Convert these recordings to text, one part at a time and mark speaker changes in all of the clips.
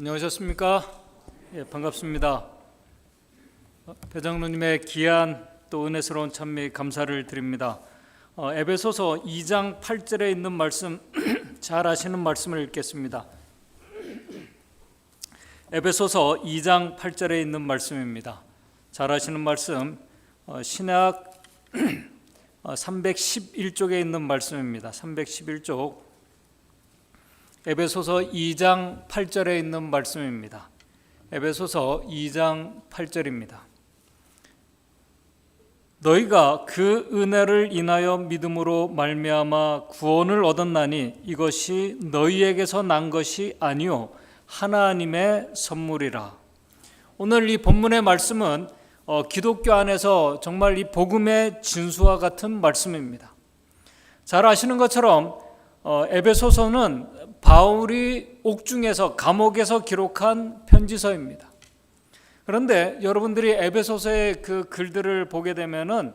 Speaker 1: 안녕하셨습니까? 반갑습니다. 배장로님의 귀한 또 은혜스러운 찬미 감사를 드립니다. 에베소서 2장 8절에 있는 말씀 잘 아시는 말씀을 읽겠습니다. 에베소서 2장 8절에 있는 말씀입니다. 잘 아시는 말씀, 신약 311쪽에 있는 말씀입니다. 311쪽 에베소서 2장 8절에 있는 말씀입니다. 에베소서 2장 8절입니다. 너희가 그 은혜를 인하여 믿음으로 말미암아 구원을 얻었나니 이것이 너희에게서 난 것이 아니요 하나님의 선물이라. 오늘 이 본문의 말씀은 기독교 안에서 정말 이 복음의 진수와 같은 말씀입니다. 잘 아시는 것처럼 에베소서는 바울이 옥중에서 감옥에서 기록한 편지서입니다. 그런데 여러분들이 에베소서의 그 글들을 보게 되면은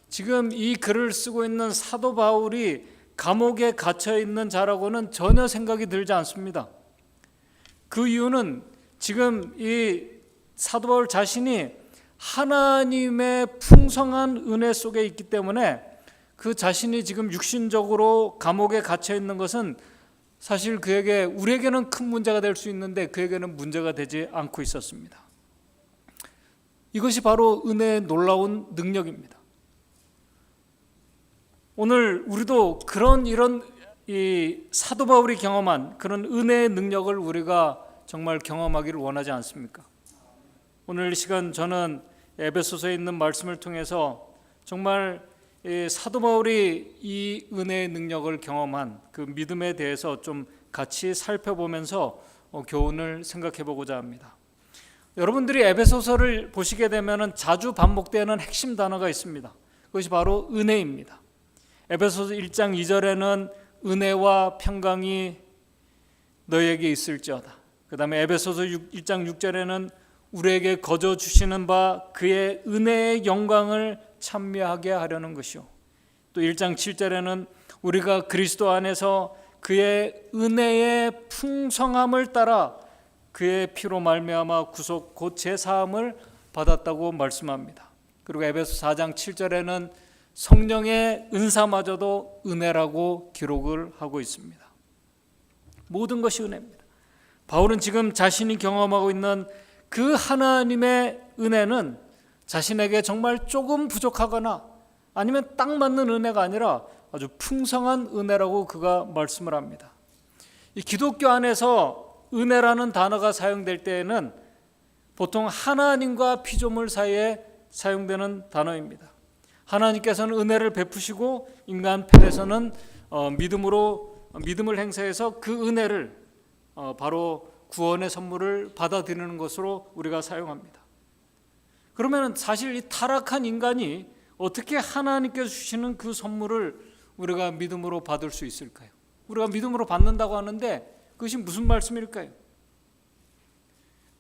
Speaker 1: 지금 이 글을 쓰고 있는 사도 바울이 감옥에 갇혀 있는 자라고는 전혀 생각이 들지 않습니다. 그 이유는 지금 이 사도 바울 자신이 하나님의 풍성한 은혜 속에 있기 때문에 그 자신이 지금 육신적으로 감옥에 갇혀 있는 것은 사실 그에게, 우리에게는 큰 문제가 될 수 있는데 그에게는 문제가 되지 않고 있었습니다. 이것이 바로 은혜의 놀라운 능력입니다. 오늘 우리도 이런 이 사도 바울이 경험한 그런 은혜의 능력을 우리가 정말 경험하기를 원하지 않습니까? 오늘 이 시간 저는 에베소서에 있는 말씀을 통해서 정말 사도 바울이 이 은혜의 능력을 경험한 그 믿음에 대해서 좀 같이 살펴보면서 교훈을 생각해 보고자 합니다. 여러분들이 에베소서를 보시게 되면 자주 반복되는 핵심 단어가 있습니다. 그것이 바로 은혜입니다. 에베소서 1장 2절에는 은혜와 평강이 너희에게 있을지어다. 그 다음에 에베소서 1장 6절에는 우리에게 거저 주시는 바 그의 은혜의 영광을 찬미하게 하려는 것이요. 또 1장 7절에는 우리가 그리스도 안에서 그의 은혜의 풍성함을 따라 그의 피로 말미암아 구속 곧 제사함을 받았다고 말씀합니다. 그리고 에베소 4장 7절에는 성령의 은사마저도 은혜라고 기록을 하고 있습니다. 모든 것이 은혜입니다. 바울은 지금 자신이 경험하고 있는 그 하나님의 은혜는 자신에게 정말 조금 부족하거나 아니면 딱 맞는 은혜가 아니라 아주 풍성한 은혜라고 그가 말씀을 합니다. 이 기독교 안에서 은혜라는 단어가 사용될 때에는 보통 하나님과 피조물 사이에 사용되는 단어입니다. 하나님께서는 은혜를 베푸시고 인간 편에서는 믿음을 행사해서 그 은혜를 바로 구원의 선물을 받아들이는 것으로 우리가 사용합니다. 그러면 사실 이 타락한 인간이 어떻게 하나님께서 주시는 그 선물을 우리가 믿음으로 받을 수 있을까요? 우리가 믿음으로 받는다고 하는데 그것이 무슨 말씀일까요?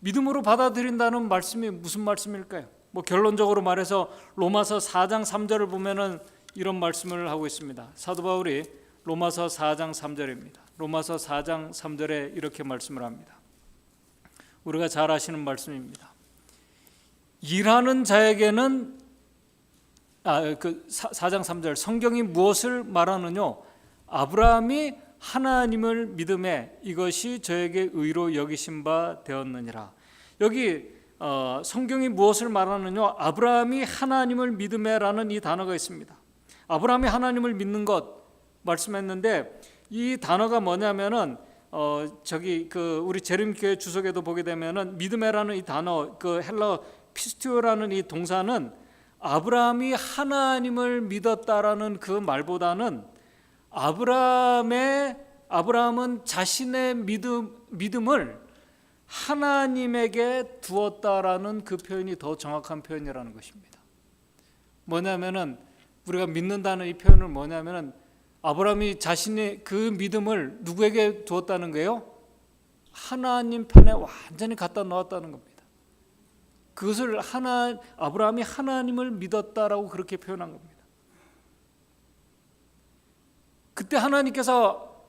Speaker 1: 믿음으로 받아들인다는 말씀이 무슨 말씀일까요? 결론적으로 말해서 로마서 4장 3절을 보면은 이런 말씀을 하고 있습니다. 사도 바울이 로마서 4장 3절입니다. 로마서 4장 3절에 이렇게 말씀을 합니다. 우리가 잘 아시는 말씀입니다. 일하는 자에게는 4장 3절 성경이 무엇을 말하느냐? 아브라함이 하나님을 믿음에 이것이 저에게 의로 여기신 바 되었느니라. 여기 성경이 무엇을 말하느냐? 아브라함이 하나님을 믿음에라는 이 단어가 있습니다. 아브라함이 하나님을 믿는 것 말씀했는데 이 단어가 뭐냐면은 우리 재림교회 주석에도 보게 되면은 믿음에라는 이 단어, 그 헬라어 피스티오라는 이 동사는 아브라함이 하나님을 믿었다라는 그 말보다는 아브라함은 자신의 믿음을 하나님에게 두었다라는 그 표현이 더 정확한 표현이라는 것입니다. 뭐냐면은 우리가 믿는다는 이 표현은 뭐냐면은 아브라함이 자신의 그 믿음을 누구에게 두었다는 거예요? 하나님 편에 완전히 갖다 놓았다는 겁니다. 그것을 아브라함이 하나님을 믿었다라고 그렇게 표현한 겁니다. 그때 하나님께서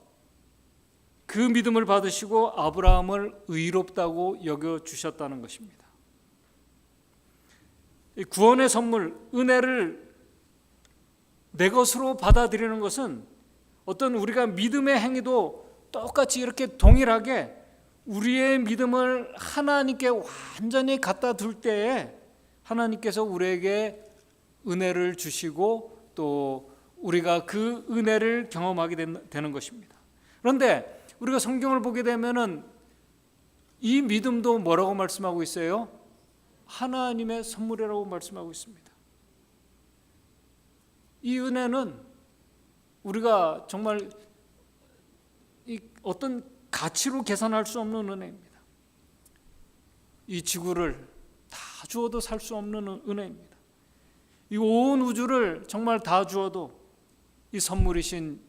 Speaker 1: 그 믿음을 받으시고 아브라함을 의롭다고 여겨 주셨다는 것입니다. 이 구원의 선물, 은혜를 내 것으로 받아들이는 것은 어떤 우리가 믿음의 행위도 똑같이 이렇게 동일하게 우리의 믿음을 하나님께 완전히 갖다 둘 때에 하나님께서 우리에게 은혜를 주시고 또 우리가 그 은혜를 경험하게 되는 것입니다. 그런데 우리가 성경을 보게 되면은 이 믿음도 뭐라고 말씀하고 있어요? 하나님의 선물이라고 말씀하고 있습니다. 이 은혜는 우리가 정말 어떤 가치로 계산할 수 없는 은혜입니다. 이 지구를 다 주어도 살 수 없는 은혜입니다. 이 온 우주를 정말 다 주어도 이 선물이신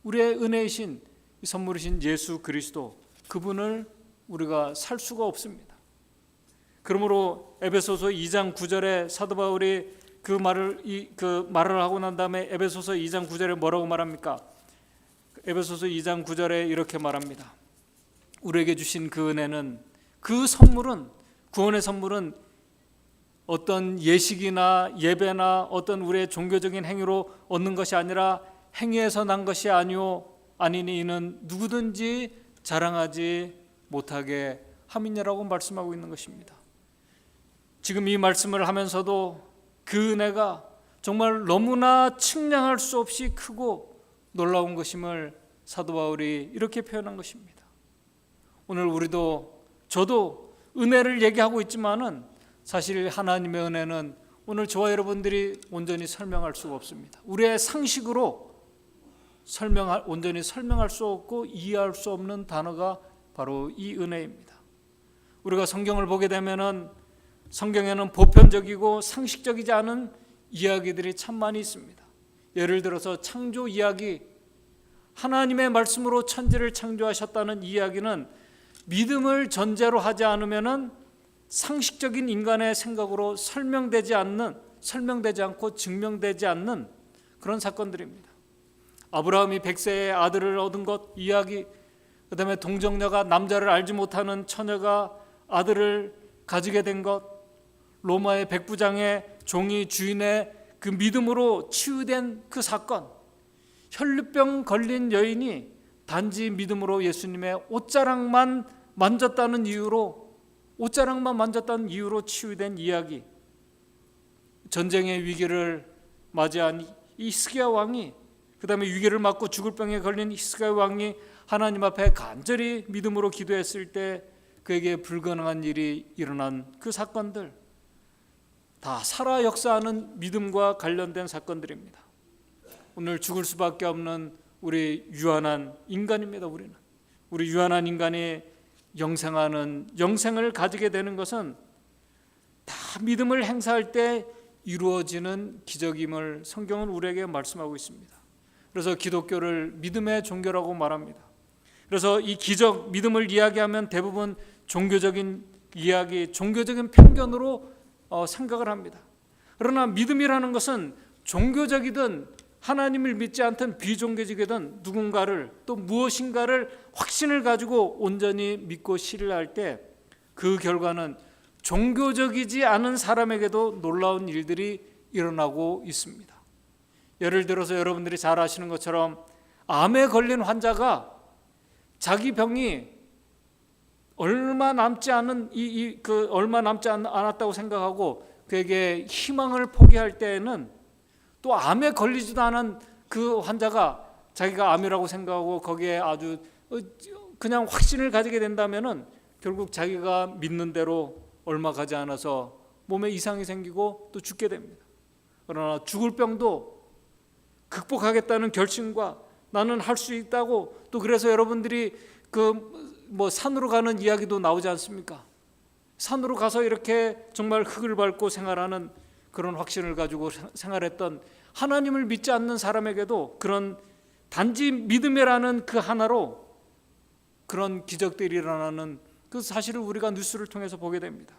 Speaker 1: 우리의 은혜이신 이 선물이신 예수 그리스도, 그분을 우리가 살 수가 없습니다. 그러므로 에베소서 2장 9절에 사도 바울이 그 말을 하고 난 다음에 에베소서 2장 9절에 뭐라고 말합니까? 에베소서 2장 9절에 이렇게 말합니다. 우리에게 주신 그 은혜는, 그 선물은, 구원의 선물은 어떤 예식이나 예배나 어떤 우리의 종교적인 행위로 얻는 것이 아니라 행위에서 난 것이 아니니 이는 누구든지 자랑하지 못하게 함이니라고 말씀하고 있는 것입니다. 지금 이 말씀을 하면서도 그 은혜가 정말 너무나 측량할 수 없이 크고 놀라운 것임을 사도 바울이 이렇게 표현한 것입니다. 오늘 저도 은혜를 얘기하고 있지만은 사실 하나님의 은혜는 오늘 저와 여러분들이 온전히 설명할 수가 없습니다. 우리의 상식으로 온전히 설명할 수 없고 이해할 수 없는 단어가 바로 이 은혜입니다. 우리가 성경을 보게 되면은 성경에는 보편적이고 상식적이지 않은 이야기들이 참 많이 있습니다. 예를 들어서 창조 이야기, 하나님의 말씀으로 천지를 창조하셨다는 이야기는 믿음을 전제로 하지 않으면은 상식적인 인간의 생각으로 설명되지 않고 증명되지 않는 그런 사건들입니다. 아브라함이 100세의 아들을 얻은 것 이야기, 그 다음에 동정녀가 남자를 알지 못하는 처녀가 아들을 가지게 된 것, 로마의 백부장의 종이 주인의 그 믿음으로 치유된 그 사건, 혈루병 걸린 여인이 단지 믿음으로 예수님의 옷자락만 만졌다는 이유로 치유된 이야기, 전쟁의 위기를 맞이한 히스기야 왕이, 그 다음에 위기를 맞고 죽을 병에 걸린 히스기야 왕이 하나님 앞에 간절히 믿음으로 기도했을 때 그에게 불가능한 일이 일어난 그 사건들, 다 살아 역사하는 믿음과 관련된 사건들입니다. 오늘 죽을 수밖에 없는 우리 유한한 인간입니다. 우리 유한한 인간이 영생을 가지게 되는 것은 다 믿음을 행사할 때 이루어지는 기적임을 성경은 우리에게 말씀하고 있습니다. 그래서 기독교를 믿음의 종교라고 말합니다. 그래서 이 기적, 믿음을 이야기하면 대부분 종교적인 이야기, 종교적인 편견으로 생각을 합니다. 그러나 믿음이라는 것은 종교적이든 하나님을 믿지 않든 비종교적이든 누군가를, 또 무엇인가를 확신을 가지고 온전히 믿고 신뢰할 때 그 결과는 종교적이지 않은 사람에게도 놀라운 일들이 일어나고 있습니다. 예를 들어서 여러분들이 잘 아시는 것처럼 암에 걸린 환자가 자기 병이 얼마 남지 않았다고 생각하고 그에게 희망을 포기할 때에는 또 암에 걸리지도 않은 그 환자가 자기가 암이라고 생각하고 거기에 아주 그냥 확신을 가지게 된다면은 결국 자기가 믿는 대로 얼마 가지 않아서 몸에 이상이 생기고 또 죽게 됩니다. 그러나 죽을 병도 극복하겠다는 결심과 나는 할 수 있다고, 또 그래서 여러분들이 산으로 가는 이야기도 나오지 않습니까? 산으로 가서 이렇게 정말 흙을 밟고 생활하는 그런 확신을 가지고 생활했던 하나님을 믿지 않는 사람에게도 그런 단지 믿음이라는 그 하나로 그런 기적들이 일어나는 그 사실을 우리가 뉴스를 통해서 보게 됩니다.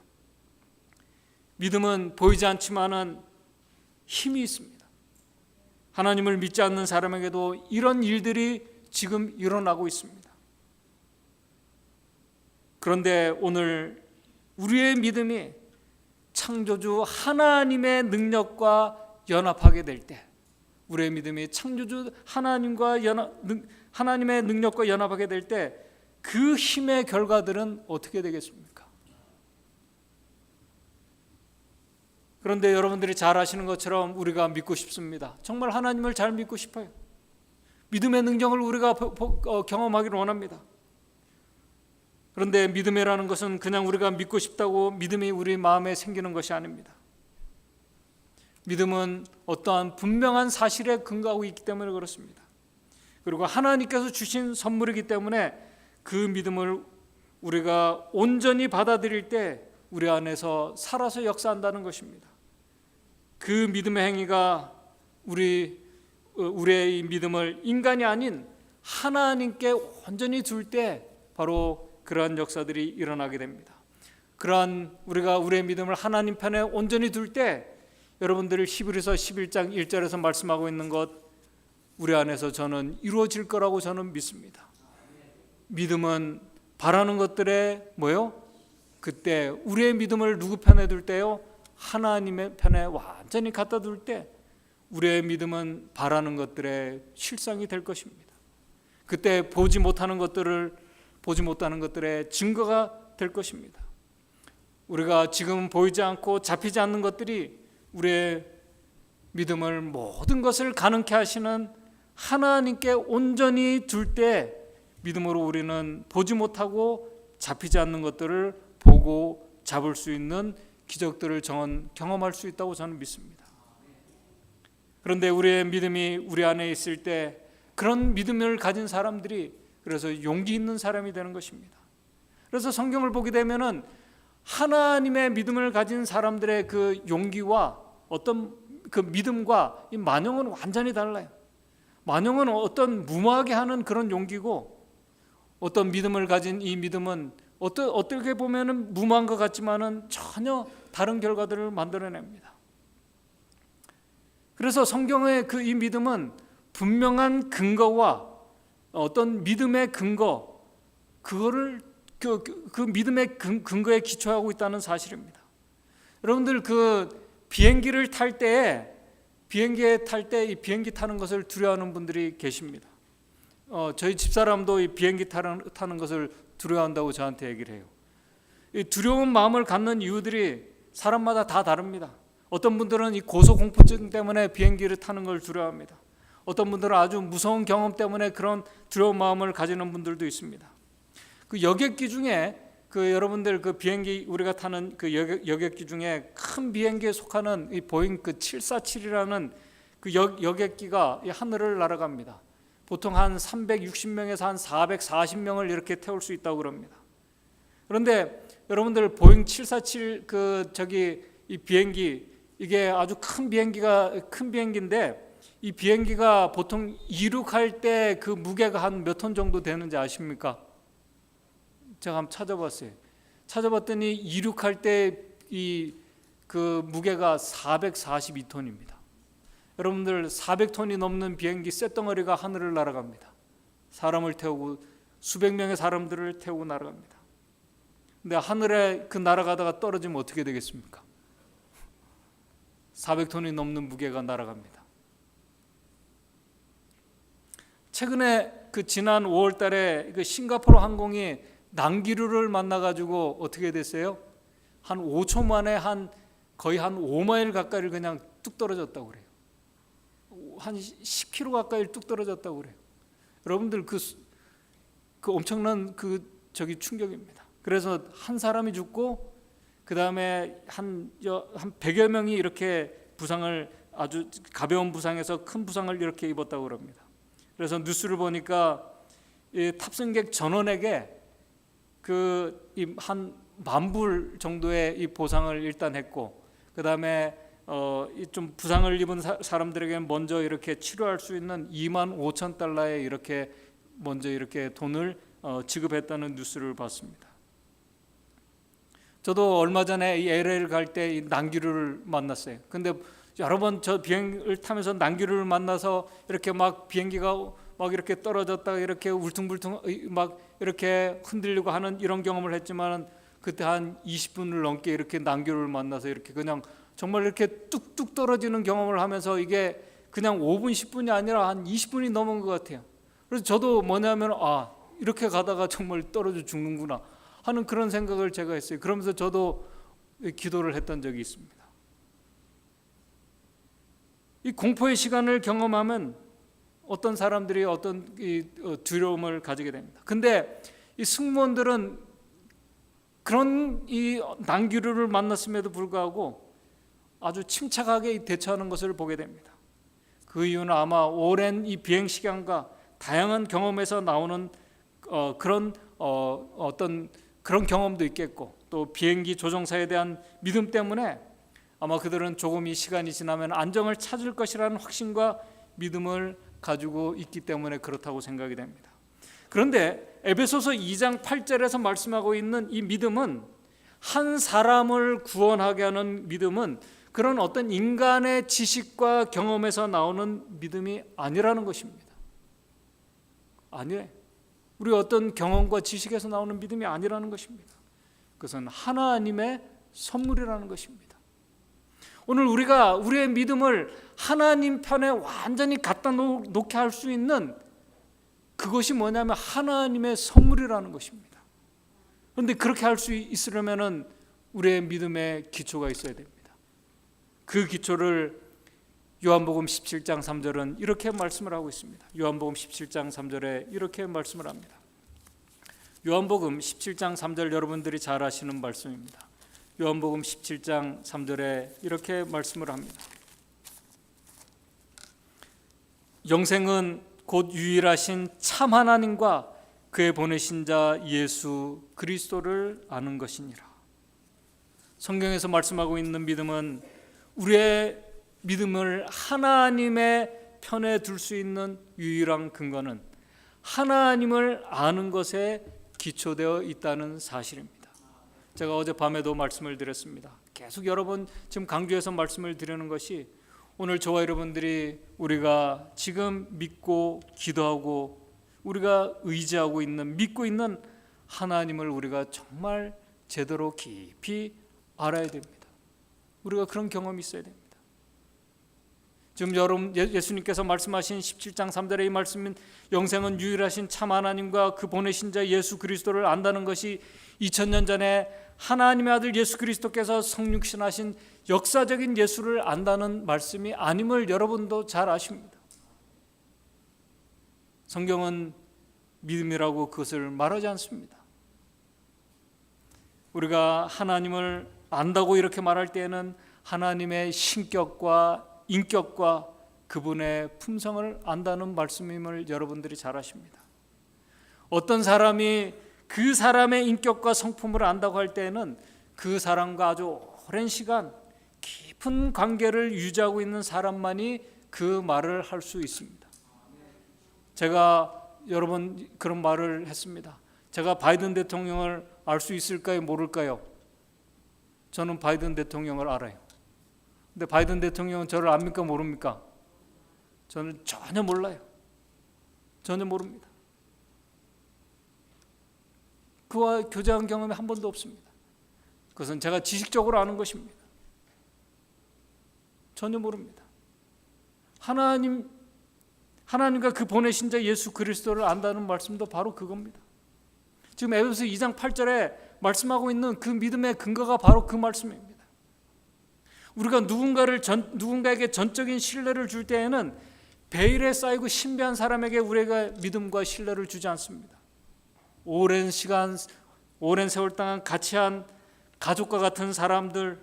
Speaker 1: 믿음은 보이지 않지만은 힘이 있습니다. 하나님을 믿지 않는 사람에게도 이런 일들이 지금 일어나고 있습니다. 그런데 오늘 우리의 믿음이 창조주 하나님의 능력과 연합하게 될 때, 우리의 믿음이 창조주 하나님의 능력과 연합하게 될 때 그 힘의 결과들은 어떻게 되겠습니까? 그런데 여러분들이 잘 아시는 것처럼 우리가 믿고 싶습니다. 정말 하나님을 잘 믿고 싶어요. 믿음의 능력을 우리가 경험하기를 원합니다. 그런데 믿음이라는 것은 그냥 우리가 믿고 싶다고 믿음이 우리 마음에 생기는 것이 아닙니다. 믿음은 어떠한 분명한 사실에 근거하고 있기 때문에 그렇습니다. 그리고 하나님께서 주신 선물이기 때문에 그 믿음을 우리가 온전히 받아들일 때 우리 안에서 살아서 역사한다는 것입니다. 그 믿음의 행위가 우리의 이 믿음을 인간이 아닌 하나님께 온전히 둘 때 바로 그러한 역사들이 일어나게 됩니다. 그러한 우리가 우리의 믿음을 하나님 편에 온전히 둘 때 여러분들이 히브리서 11장 1절에서 말씀하고 있는 것, 우리 안에서 저는 이루어질 거라고 저는 믿습니다. 믿음은 바라는 것들에 그때 우리의 믿음을 누구 편에 둘 때요? 하나님의 편에 완전히 갖다 둘 때 우리의 믿음은 바라는 것들의 실상이 될 것입니다. 그때 보지 못하는 것들의 증거가 될 것입니다. 우리가 지금 보이지 않고 잡히지 않는 것들이 우리의 믿음을 모든 것을 가능케 하시는 하나님께 온전히 둘 때 믿음으로 우리는 보지 못하고 잡히지 않는 것들을 보고 잡을 수 있는 기적들을 경험할 수 있다고 저는 믿습니다. 그런데 우리의 믿음이 우리 안에 있을 때 그런 믿음을 가진 사람들이 그래서 용기 있는 사람이 되는 것입니다. 그래서 성경을 보게 되면은 하나님의 믿음을 가진 사람들의 그 용기와 어떤 그 믿음과 이 만용은 완전히 달라요. 만용은 어떤 무모하게 하는 그런 용기고, 어떤 믿음을 가진 이 믿음은 어떻게 보면은 무모한 것 같지만은 전혀 다른 결과들을 만들어냅니다. 그래서 성경의 그 이 믿음은 분명한 근거와 어떤 믿음의 근거, 그거를 그 믿음의 근거에 기초하고 있다는 사실입니다. 여러분들 그 비행기에 탈 때 이 비행기 타는 것을 두려워하는 분들이 계십니다. 저희 집사람도 이 비행기 타는 것을 두려워한다고 저한테 얘기를 해요. 이 두려운 마음을 갖는 이유들이 사람마다 다 다릅니다. 어떤 분들은 이 고소공포증 때문에 비행기를 타는 걸 두려워합니다. 어떤 분들은 아주 무서운 경험 때문에 그런 두려운 마음을 가지는 분들도 있습니다. 그 여객기 중에 여러분들 그 비행기 우리가 타는 그 여객기 중에 큰 비행기에 속하는 이 보잉 그 747이라는 그 여객기가 이 하늘을 날아갑니다. 보통 한 360명에서 한 440명을 이렇게 태울 수 있다고 그럽니다. 그런데 여러분들 보잉 747 이 비행기, 이게 아주 큰 비행기인데 이 비행기가 보통 이륙할 때 그 무게가 한 몇 톤 정도 되는지 아십니까? 제가 한번 찾아봤더니 이륙할 때 그 무게가 442톤입니다. 여러분들 400톤이 넘는 비행기 쇳덩어리가 하늘을 날아갑니다. 사람을 태우고 수백 명의 사람들을 태우고 날아갑니다. 근데 하늘에 그 날아가다가 떨어지면 어떻게 되겠습니까? 400톤이 넘는 무게가 날아갑니다. 최근에 지난 5월 달에 싱가포르 항공이 난기류를 만나가지고 어떻게 됐어요? 한 5초 만에 거의 한 5마일 가까이를 그냥 뚝 떨어졌다고 그래요. 한 10km 가까이 뚝 떨어졌다고 그래요. 여러분들 그 엄청난 충격입니다. 그래서 한 사람이 죽고 그 다음에 한 100여 명이 이렇게 부상을, 아주 가벼운 부상에서 큰 부상을 이렇게 입었다고 그럽니다. 그래서 뉴스를 보니까 이 탑승객 전원에게 한 10,000불 정도의 이 보상을 일단 했고, 그 다음에 좀 부상을 입은 사람들에게 먼저 이렇게 치료할 수 있는 25,000달러에 이렇게 먼저 이렇게 돈을 지급했다는 뉴스를 봤습니다. 저도 얼마 전에 이 LA를 갈 때 이 난기류를 만났어요. 근데 여러 번 저 비행을 타면서 난기류를 만나서 이렇게 막 비행기가 막 이렇게 떨어졌다가 이렇게 울퉁불퉁 막 이렇게 흔들리고 하는 이런 경험을 했지만, 그때 한 20분을 넘게 이렇게 난교를 만나서 이렇게 그냥 정말 이렇게 뚝뚝 떨어지는 경험을 하면서 이게 그냥 5분 10분이 아니라 한 20분이 넘은 것 같아요. 그래서 저도 뭐냐면 이렇게 가다가 정말 떨어져 죽는구나 하는 그런 생각을 제가 했어요. 그러면서 저도 기도를 했던 적이 있습니다. 이 공포의 시간을 경험하면 어떤 사람들이 어떤 두려움을 가지게 됩니다. 근데 이 승무원들은 그런 이 난기류를 만났음에도 불구하고 아주 침착하게 대처하는 것을 보게 됩니다. 그 이유는 아마 오랜 이 비행 시간과 다양한 경험에서 나오는 어떤 그런 경험도 있겠고, 또 비행기 조종사에 대한 믿음 때문에 아마 그들은 조금 이 시간이 지나면 안정을 찾을 것이라는 확신과 믿음을 가지고 있기 때문에 그렇다고 생각이 됩니다. 그런데 에베소서 2장 8절에서 말씀하고 있는 이 믿음은, 한 사람을 구원하게 하는 믿음은 그런 어떤 인간의 지식과 경험에서 나오는 믿음이 아니라는 것입니다. 아니에요. 우리 어떤 경험과 지식에서 나오는 믿음이 아니라는 것입니다. 그것은 하나님의 선물이라는 것입니다. 오늘 우리가 우리의 믿음을 하나님 편에 완전히 갖다 놓게 할 수 있는 그것이 뭐냐면 하나님의 선물이라는 것입니다. 그런데 그렇게 할 수 있으려면 우리의 믿음의 기초가 있어야 됩니다. 그 기초를 요한복음 17장 3절은 이렇게 말씀을 하고 있습니다. 요한복음 17장 3절에 이렇게 말씀을 합니다. 요한복음 17장 3절 여러분들이 잘 아시는 말씀입니다. 요한복음 17장 3절에 이렇게 말씀을 합니다. 영생은 곧 유일하신 참 하나님과 그의 보내신 자 예수 그리스도를 아는 것이니라. 성경에서 말씀하고 있는 믿음은, 우리의 믿음을 하나님의 편에 둘 수 있는 유일한 근거는 하나님을 아는 것에 기초되어 있다는 사실입니다. 제가 어젯밤에도 말씀을 드렸습니다. 계속 여러 번 지금 강조해서 말씀을 드리는 것이, 오늘 저와 여러분들이 우리가 지금 믿고 기도하고 우리가 의지하고 있는, 믿고 있는 하나님을 우리가 정말 제대로 깊이 알아야 됩니다. 우리가 그런 경험이 있어야 됩니다. 지금 여러분 예수님께서 말씀하신 17장 3절의 이 말씀은, 영생은 유일하신 참 하나님과 그 보내신 자 예수 그리스도를 안다는 것이 2000년 전에 하나님의 아들 예수 그리스도께서 성육신하신 역사적인 예수를 안다는 말씀이 아님을 여러분도 잘 아십니다. 성경은 믿음이라고 그것을 말하지 않습니다. 우리가 하나님을 안다고 이렇게 말할 때에는 하나님의 신격과 인격과 그분의 품성을 안다는 말씀임을 여러분들이 잘 아십니다. 어떤 사람이 그 사람의 인격과 성품을 안다고 할 때에는 그 사람과 아주 오랜 시간 깊은 관계를 유지하고 있는 사람만이 그 말을 할 수 있습니다. 제가 여러 번 그런 말을 했습니다. 제가 바이든 대통령을 알 수 있을까요? 모를까요? 저는 바이든 대통령을 알아요. 근데 바이든 대통령은 저를 압니까? 모릅니까? 저는 전혀 몰라요. 전혀 모릅니다. 그와 교제한 경험이 한 번도 없습니다. 그것은 제가 지식적으로 아는 것입니다. 전혀 모릅니다. 하나님과 그 보내신 자 예수 그리스도를 안다는 말씀도 바로 그겁니다. 지금 에베소서 2장 8절에 말씀하고 있는 그 믿음의 근거가 바로 그 말씀입니다. 우리가 누군가에게 전적인 신뢰를 줄 때에는 베일에 쌓이고 신비한 사람에게 우리가 믿음과 신뢰를 주지 않습니다. 오랜 시간, 오랜 세월 동안 같이 한 가족과 같은 사람들,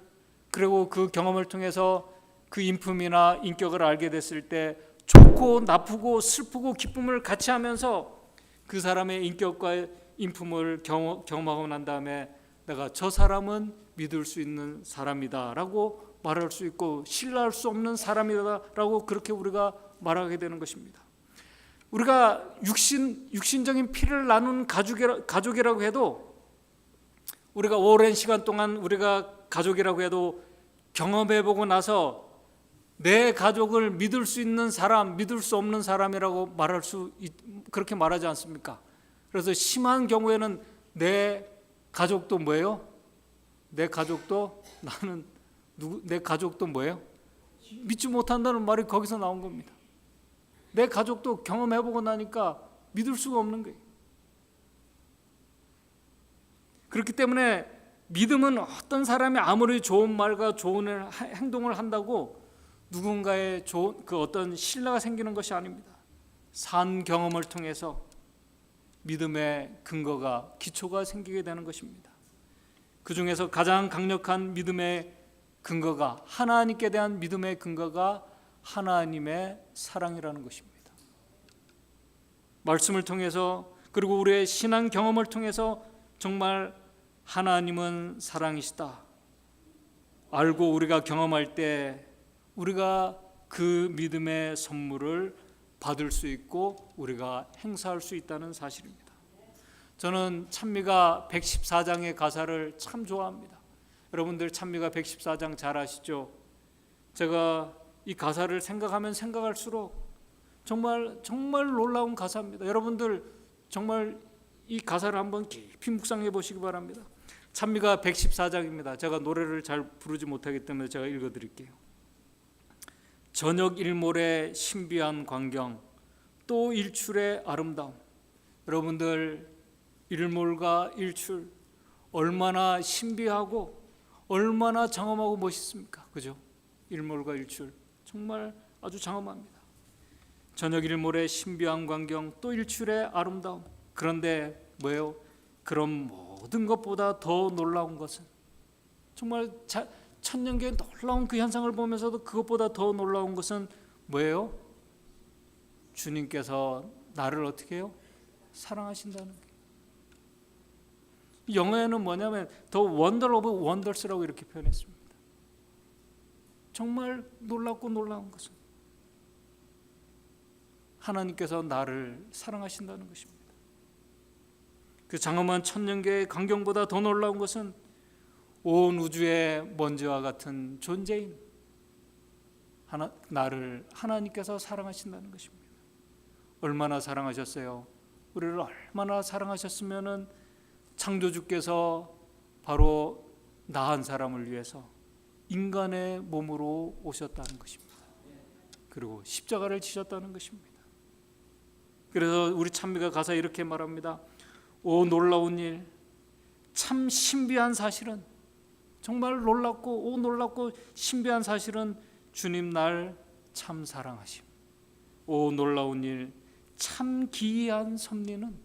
Speaker 1: 그리고 그 경험을 통해서 그 인품이나 인격을 알게 됐을 때 좋고 나쁘고 슬프고 기쁨을 같이 하면서 그 사람의 인격과 인품을 경험하고 난 다음에 내가 저 사람은 믿을 수 있는 사람이다 라고 말할 수 있고, 신뢰할 수 없는 사람이다 라고 그렇게 우리가 말하게 되는 것입니다. 우리가 육신적인 피를 나눈 가족이라고 해도, 우리가 오랜 시간 동안 우리가 가족이라고 해도 경험해보고 나서 내 가족을 믿을 수 있는 사람, 믿을 수 없는 사람이라고 그렇게 말하지 않습니까? 그래서 심한 경우에는 내 가족도 뭐예요? 내 가족도 내 가족도 뭐예요? 믿지 못한다는 말이 거기서 나온 겁니다. 내 가족도 경험해보고 나니까 믿을 수가 없는 거예요. 그렇기 때문에 믿음은 어떤 사람이 아무리 좋은 말과 좋은 행동을 한다고 누군가의 그 어떤 신뢰가 생기는 것이 아닙니다. 산 경험을 통해서 믿음의 근거가, 기초가 생기게 되는 것입니다. 그 중에서 가장 강력한 믿음의 근거가, 하나님께 대한 믿음의 근거가 하나님의 사랑이라는 것입니다. 말씀을 통해서, 그리고 우리의 신앙 경험을 통해서 정말 하나님은 사랑이시다 알고 우리가 경험할 때 우리가 그 믿음의 선물을 받을 수 있고 우리가 행사할 수 있다는 사실입니다. 저는 찬미가 114장의 가사를 참 좋아합니다. 여러분들 찬미가 114장 잘 아시죠? 제가 이 가사를 생각하면 생각할수록 정말 놀라운 가사입니다. 여러분들 정말 이 가사를 한번 깊이 묵상해 보시기 바랍니다. 찬미가 114장입니다. 제가 노래를 잘 부르지 못하기 때문에 제가 읽어드릴게요. 저녁 일몰의 신비한 광경, 또 일출의 아름다움. 여러분들 일몰과 일출 얼마나 신비하고 얼마나 장엄하고 멋있습니까? 그죠? 일몰과 일출 정말 아주 장엄합니다. 저녁 일몰의 신비한 광경, 또 일출의 아름다움. 그런데 뭐예요? 그런 모든 것보다 더 놀라운 것은, 정말 천년계의 놀라운 그 현상을 보면서도 그것보다 더 놀라운 것은 뭐예요? 주님께서 나를 어떻게 해요? 사랑하신다는 거예요. 영어에는 뭐냐면 The Wonder of Wonders라고 이렇게 표현했습니다. 정말 놀랍고 놀라운 것은 하나님께서 나를 사랑하신다는 것입니다. 그 장엄한 천년계의 광경보다 더 놀라운 것은 온 우주의 먼지와 같은 존재인 나를 하나님께서 사랑하신다는 것입니다. 얼마나 사랑하셨어요? 우리를 얼마나 사랑하셨으면은 창조주께서 바로 나 한 사람을 위해서 인간의 몸으로 오셨다는 것입니다. 그리고 십자가를 지셨다는 것입니다. 그래서 우리 찬미가 가사 이렇게 말합니다. 오 놀라운 일, 참 신비한 사실은, 정말 놀랍고 놀랍고 신비한 사실은 주님 날 참 사랑하심. 오 놀라운 일, 참 기이한 섭리는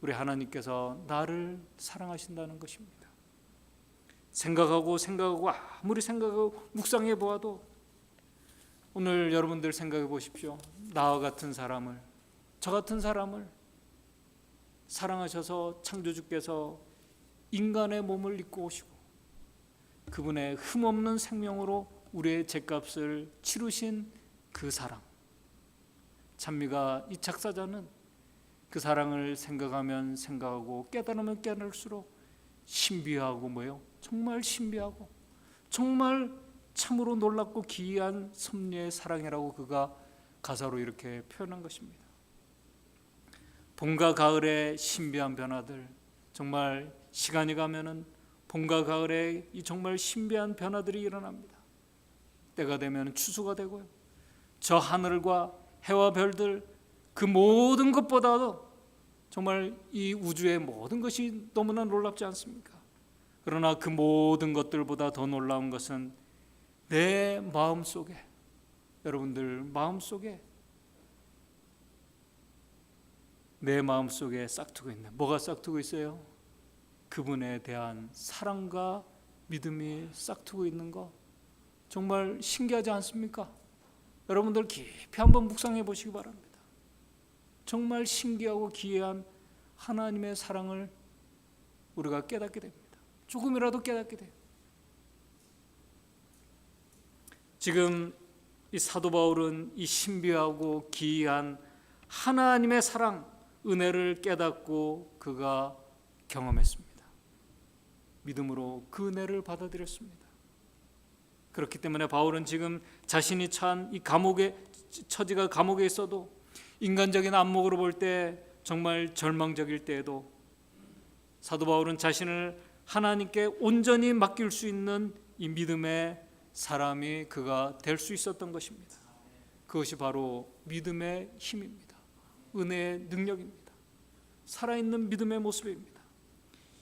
Speaker 1: 우리 하나님께서 나를 사랑하신다는 것입니다. 생각하고 아무리 생각하고 묵상해 보아도 오늘 여러분들 생각해 보십시오. 나와 같은 사람을, 저 같은 사람을 사랑하셔서 창조주께서 인간의 몸을 입고 오시고 그분의 흠없는 생명으로 우리의 죄값을 치르신 그 사랑. 찬미가 이 작사자는 그 사랑을 생각하면 생각하고 깨달으면 깨달을수록 신비하고 뭐예요? 정말 신비하고 정말 참으로 놀랍고 기이한 섭리의 사랑이라고 그가 가사로 이렇게 표현한 것입니다. 봄과 가을의 신비한 변화들, 정말 시간이 가면은 봄과 가을에 이 정말 신비한 변화들이 일어납니다. 때가 되면 추수가 되고요. 저 하늘과 해와 별들, 그 모든 것보다도 정말 이 우주의 모든 것이 너무나 놀랍지 않습니까? 그러나 그 모든 것들보다 더 놀라운 것은 내 마음속에, 여러분들 마음속에, 내 마음속에 싹트고 있는, 뭐가 싹트고 있어요? 그분에 대한 사랑과 믿음이 싹트고 있는 거, 정말 신기하지 않습니까? 여러분들 깊이 한번 묵상해 보시기 바랍니다. 정말 신기하고 기이한 하나님의 사랑을 우리가 깨닫게 됩니다. 조금이라도 깨닫게 돼요. 지금 이 사도 바울은 이 신비하고 기이한 하나님의 사랑, 은혜를 깨닫고 그가 경험했습니다. 믿음으로 그 은혜를 받아들였습니다. 그렇기 때문에 바울은 지금 자신이 처한 이 처지가 감옥에 있어도 인간적인 안목으로 볼 때 정말 절망적일 때에도 사도 바울은 자신을 하나님께 온전히 맡길 수 있는 이 믿음의 사람이 그가 될 수 있었던 것입니다. 그것이 바로 믿음의 힘입니다. 은혜의 능력입니다. 살아있는 믿음의 모습입니다.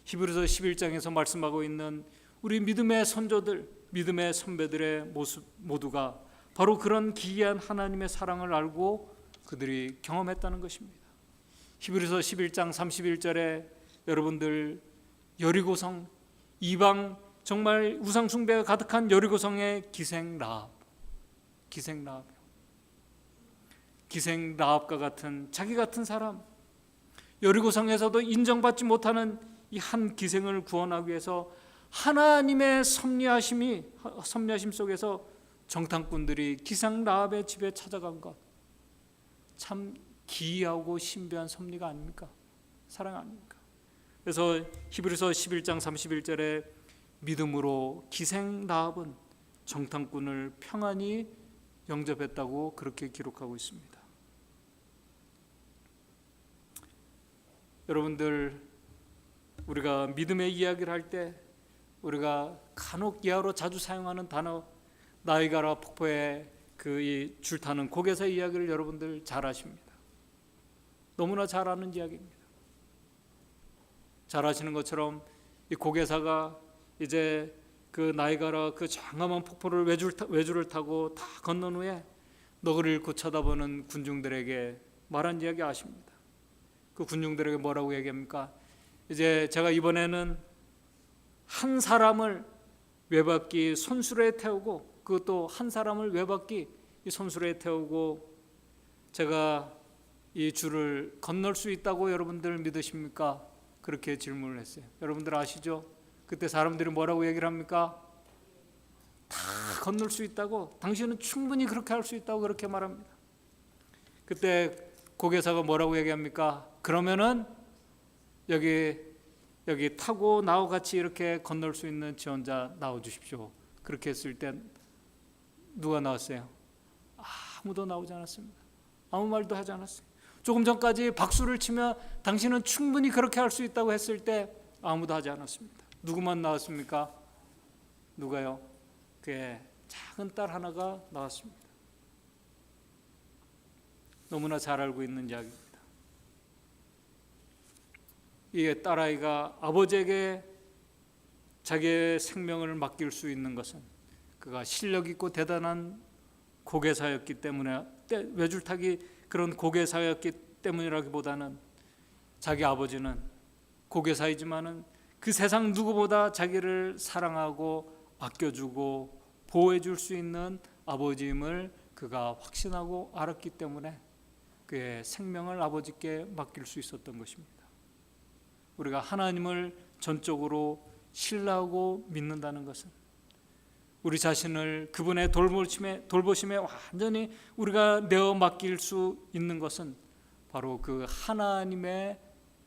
Speaker 1: 히브리서 11장에서 말씀하고 있는 우리 믿음의 선조들, 믿음의 선배들의 모습 모두가 바로 그런 기이한 하나님의 사랑을 알고 그들이 경험했다는 것입니다. 히브리서 11장 31절에 여러분들 여리고성, 이방 정말 우상 숭배가 가득한 여리고성의 기생 라합과 같은 자기 같은 사람, 여리고성에서도 인정받지 못하는 이 한 기생을 구원하기 위해서 하나님의 섭리하심 속에서 정탐꾼들이 기생 라합의 집에 찾아간 것, 참 기이하고 신비한 섭리가 아닙니까? 사랑 아닙니까? 그래서 히브리서 11장 31절에 믿음으로 기생 라합은 정탐꾼을 평안히 영접했다고 그렇게 기록하고 있습니다. 여러분들, 우리가 믿음의 이야기를 할 때 우리가 간혹 예화로 자주 사용하는 단어 나이가라 폭포에 그 줄 타는 고개사 이야기를 여러분들 잘 아십니다. 너무나 잘 아는 이야기입니다. 잘 아시는 것처럼 이 고개사가 이제 그 나이가라 그 장엄한 폭포를 외줄을 타고 다 건넌 후에 너그를 잃고 쳐다보는 군중들에게 말한 이야기 아십니다. 그 군중들에게 뭐라고 얘기합니까? 이제 제가 이번에는 한 사람을 외바퀴 손수레에 태우고, 그것도 한 사람을 외바퀴 이 손수레에 태우고 제가 이 줄을 건널 수 있다고 여러분들 믿으십니까? 그렇게 질문을 했어요. 여러분들 아시죠? 그때 사람들이 뭐라고 얘기를 합니까? 다 건널 수 있다고, 당신은 충분히 그렇게 할 수 있다고 그렇게 말합니다. 그때 고개사가 뭐라고 얘기합니까? 그러면은 여기 타고 나와 같이 이렇게 건널 수 있는 지원자 나와주십시오. 그렇게 했을 때 누가 나왔어요? 아무도 나오지 않았습니다. 아무 말도 하지 않았어요. 조금 전까지 박수를 치며 당신은 충분히 그렇게 할 수 있다고 했을 때 아무도 하지 않았습니다. 누구만 나왔습니까? 누가요? 그의 작은 딸 하나가 나왔습니다. 너무나 잘 알고 있는 이야기입니다. 이 딸아이가 아버지에게 자기의 생명을 맡길 수 있는 것은 그가 실력 있고 대단한 고개사였기 때문에, 외줄타기 그런 고개사였기 때문이라기보다는 자기 아버지는 고개사이지만은 그 세상 누구보다 자기를 사랑하고 아껴주고 보호해줄 수 있는 아버지임을 그가 확신하고 알았기 때문에 그의 생명을 아버지께 맡길 수 있었던 것입니다. 우리가 하나님을 전적으로 신뢰하고 믿는다는 것은 우리 자신을 그분의 돌보심에 완전히 우리가 내어 맡길 수 있는 것은 바로 그 하나님의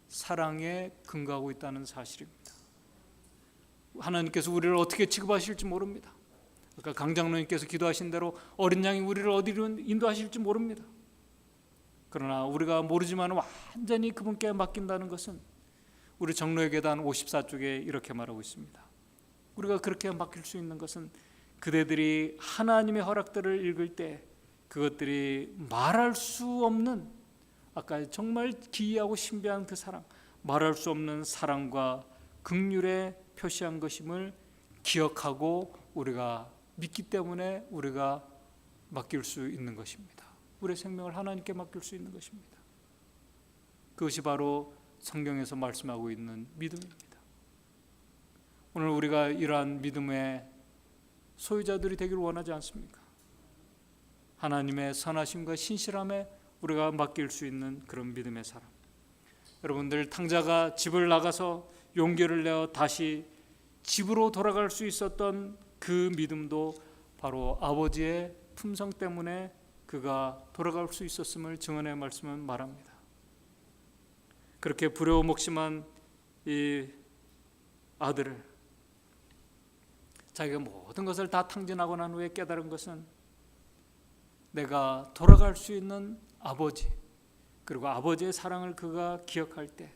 Speaker 1: 사랑에 근거하고 있다는 사실입니다. 하나님께서 우리를 어떻게 취급하실지 모릅니다. 아까 강장로님께서 기도하신 대로 어린 양이 우리를 어디로 인도하실지 모릅니다. 그러나 우리가 모르지만 완전히 그분께 맡긴다는 것은 우리 정로의 계단 54쪽에 이렇게 말하고 있습니다. 우리가 그렇게 맡길 수 있는 것은 그대들이 하나님의 허락들을 읽을 때 그것들이 말할 수 없는, 아까 정말 기이하고 신비한 그 사랑, 말할 수 없는 사랑과 긍휼에 표시한 것임을 기억하고 우리가 믿기 때문에 우리가 맡길 수 있는 것입니다. 우리의 생명을 하나님께 맡길 수 있는 것입니다. 그것이 바로 성경에서 말씀하고 있는 믿음입니다. 오늘 우리가 이러한 믿음의 소유자들이 되기를 원하지 않습니까? 하나님의 선하심과 신실함에 우리가 맡길 수 있는 그런 믿음의 사람. 여러분들, 탕자가 집을 나가서 용기를 내어 다시 집으로 돌아갈 수 있었던 그 믿음도 바로 아버지의 품성 때문에 그가 돌아갈 수 있었음을 증언의 말씀은 말합니다. 그렇게 부려먹심한 이 아들을 자기가 모든 것을 다 탕진하고 난 후에 깨달은 것은 내가 돌아갈 수 있는 아버지, 그리고 아버지의 사랑을 그가 기억할 때,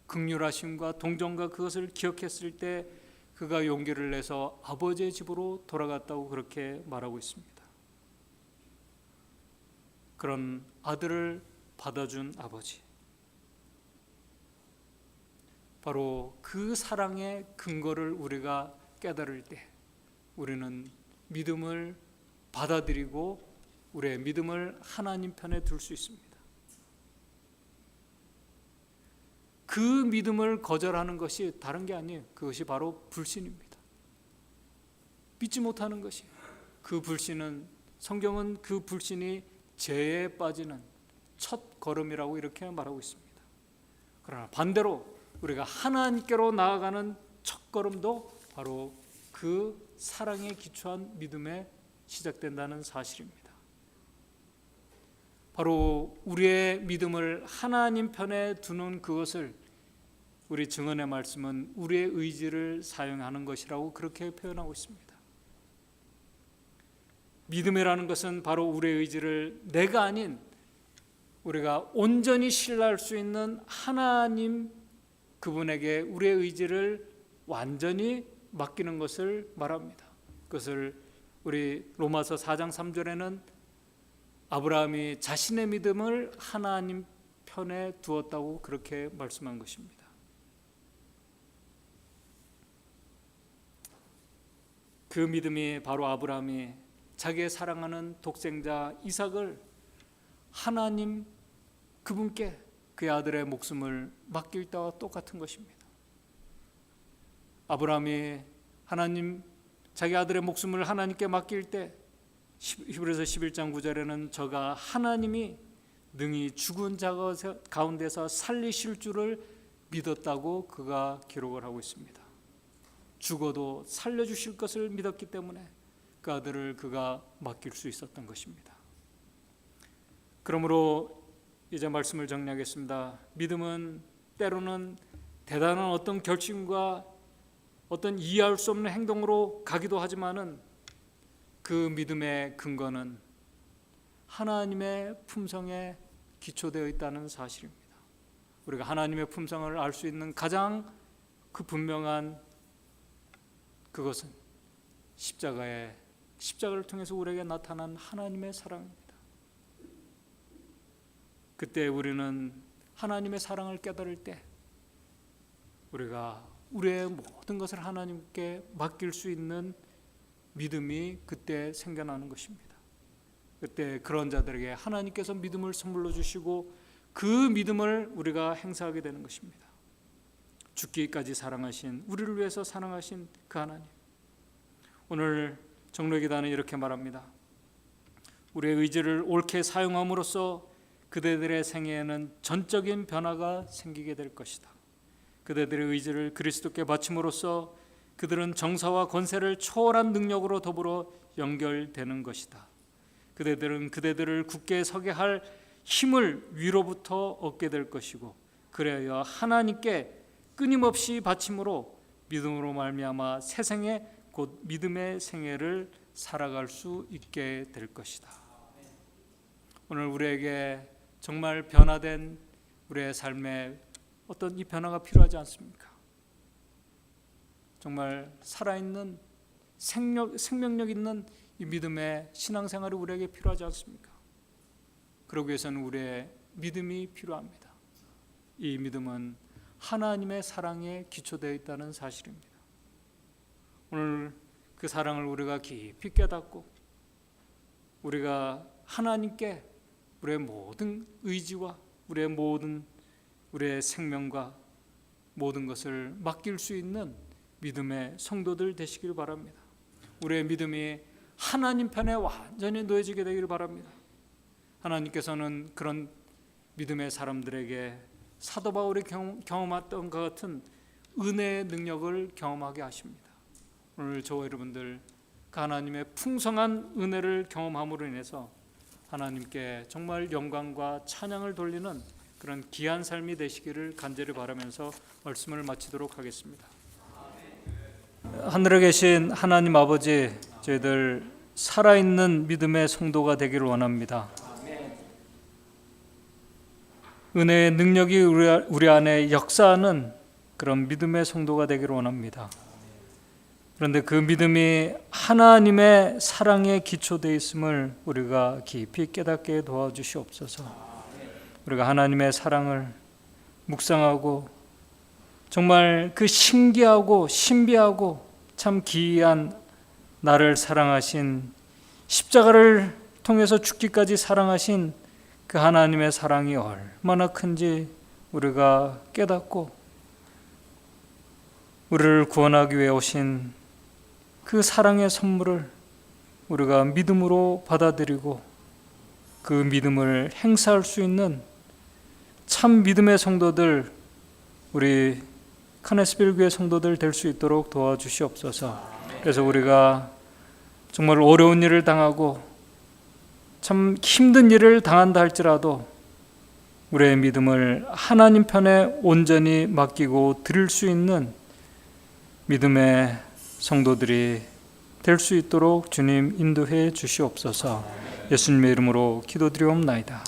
Speaker 1: 긍휼하심과 동정과 그것을 기억했을 때 그가 용기를 내서 아버지의 집으로 돌아갔다고 그렇게 말하고 있습니다. 그런 아들을 받아준 아버지, 바로 그 사랑의 근거를 우리가 깨달을 때 우리는 믿음을 받아들이고 우리의 믿음을 하나님 편에 둘 수 있습니다. 그 믿음을 거절하는 것이 다른 게 아니에요. 그것이 바로 불신입니다. 믿지 못하는 것이, 그 불신은, 성경은 그 불신이 죄에 빠지는 첫 걸음이라고 이렇게 말하고 있습니다. 그러나 반대로 우리가 하나님께로 나아가는 첫 걸음도 바로 그 사랑에 기초한 믿음에 시작된다는 사실입니다. 바로 우리의 믿음을 하나님 편에 두는 그것을 우리 증언의 말씀은 우리의 의지를 사용하는 것이라고 그렇게 표현하고 있습니다. 믿음이라는 것은 바로 우리의 의지를 내가 아닌 우리가 온전히 신뢰할 수 있는 하나님 그분에게 우리의 의지를 완전히 맡기는 것을 말합니다. 그것을 우리 로마서 4장 3절에는 아브라함이 자신의 믿음을 하나님 편에 두었다고 그렇게 말씀한 것입니다. 그 믿음이 바로 아브라함이 자기의 사랑하는 독생자 이삭을 하나님 그분께 그의 아들의 목숨을 맡길 때와 똑같은 것입니다. 아브라함이 자기 아들의 목숨을 하나님께 맡길 때 히브리서 11장 9절에는 저가 하나님이 능히 죽은 자 가운데서 살리실 줄을 믿었다고 그가 기록을 하고 있습니다. 죽어도 살려주실 것을 믿었기 때문에 그 아들을 그가 맡길 수 있었던 것입니다. 그러므로 이제 말씀을 정리하겠습니다. 믿음은 때로는 대단한 어떤 결심과 어떤 이해할 수 없는 행동으로 가기도 하지만은 그 믿음의 근거는 하나님의 품성에 기초되어 있다는 사실입니다. 우리가 하나님의 품성을 알 수 있는 가장 그 분명한 그것은 십자가를 통해서 우리에게 나타난 하나님의 사랑입니다. 그때 우리는 하나님의 사랑을 깨달을 때 우리가 우리의 모든 것을 하나님께 맡길 수 있는 믿음이 그때 생겨나는 것입니다. 그때 그런 자들에게 하나님께서 믿음을 선물로 주시고 그 믿음을 우리가 행사하게 되는 것입니다. 죽기까지 사랑하신, 우리를 위해서 사랑하신 그 하나님. 오늘 정로기단은 이렇게 말합니다. 우리의 의지를 옳게 사용함으로써 그대들의 생애에는 전적인 변화가 생기게 될 것이다. 그대들의 의지를 그리스도께 바침으로써 그들은 정사와 권세를 초월한 능력으로 더불어 연결되는 것이다. 그대들은 그대들을 굳게 서게 할 힘을 위로부터 얻게 될 것이고, 그래야 하나님께 끊임없이 바침으로 믿음으로 말미암아 새 생애 곧 믿음의 생애를 살아갈 수 있게 될 것이다. 오늘 우리에게 정말 변화된 우리의 삶에 어떤 이 변화가 필요하지 않습니까? 정말 살아있는 생명력 있는 이 믿음의 신앙생활이 우리에게 필요하지 않습니까? 그러기 위해서는 우리의 믿음이 필요합니다. 이 믿음은 하나님의 사랑에 기초되어 있다는 사실입니다. 오늘 그 사랑을 우리가 깊이 깨닫고 우리가 하나님께 우리의 모든 의지와 우리의 생명과 모든 것을 맡길 수 있는 믿음의 성도들 되시길 바랍니다. 우리의 믿음이 하나님 편에 완전히 놓여지게 되기를 바랍니다. 하나님께서는 그런 믿음의 사람들에게 사도 바울이 경험했던 것 같은 은혜의 능력을 경험하게 하십니다. 오늘 저와 여러분들 그 하나님의 풍성한 은혜를 경험함으로 인해서 하나님께 정말 영광과 찬양을 돌리는 그런 귀한 삶이 되시기를 간절히 바라면서 말씀을 마치도록 하겠습니다. 하늘에 계신 하나님 아버지, 저희들 살아있는 믿음의 성도가 되기를 원합니다. 은혜의 능력이 우리 안에 역사하는 그런 믿음의 성도가 되기를 원합니다. 그런데 그 믿음이 하나님의 사랑에 기초되어 있음을 우리가 깊이 깨닫게 도와주시옵소서. 우리가 하나님의 사랑을 묵상하고 정말 그 신기하고 신비하고 참 기이한 나를 사랑하신, 십자가를 통해서 죽기까지 사랑하신 그 하나님의 사랑이 얼마나 큰지 우리가 깨닫고, 우리를 구원하기 위해 오신 그 사랑의 선물을 우리가 믿음으로 받아들이고 그 믿음을 행사할 수 있는 참 믿음의 성도들, 우리 카네스빌 교회 성도들 될 수 있도록 도와주시옵소서. 그래서 우리가 정말 어려운 일을 당하고 참 힘든 일을 당한다 할지라도 우리의 믿음을 하나님 편에 온전히 맡기고 드릴 수 있는 믿음의 성도들이 될 수 있도록 주님 인도해 주시옵소서. 예수님의 이름으로 기도드리옵나이다.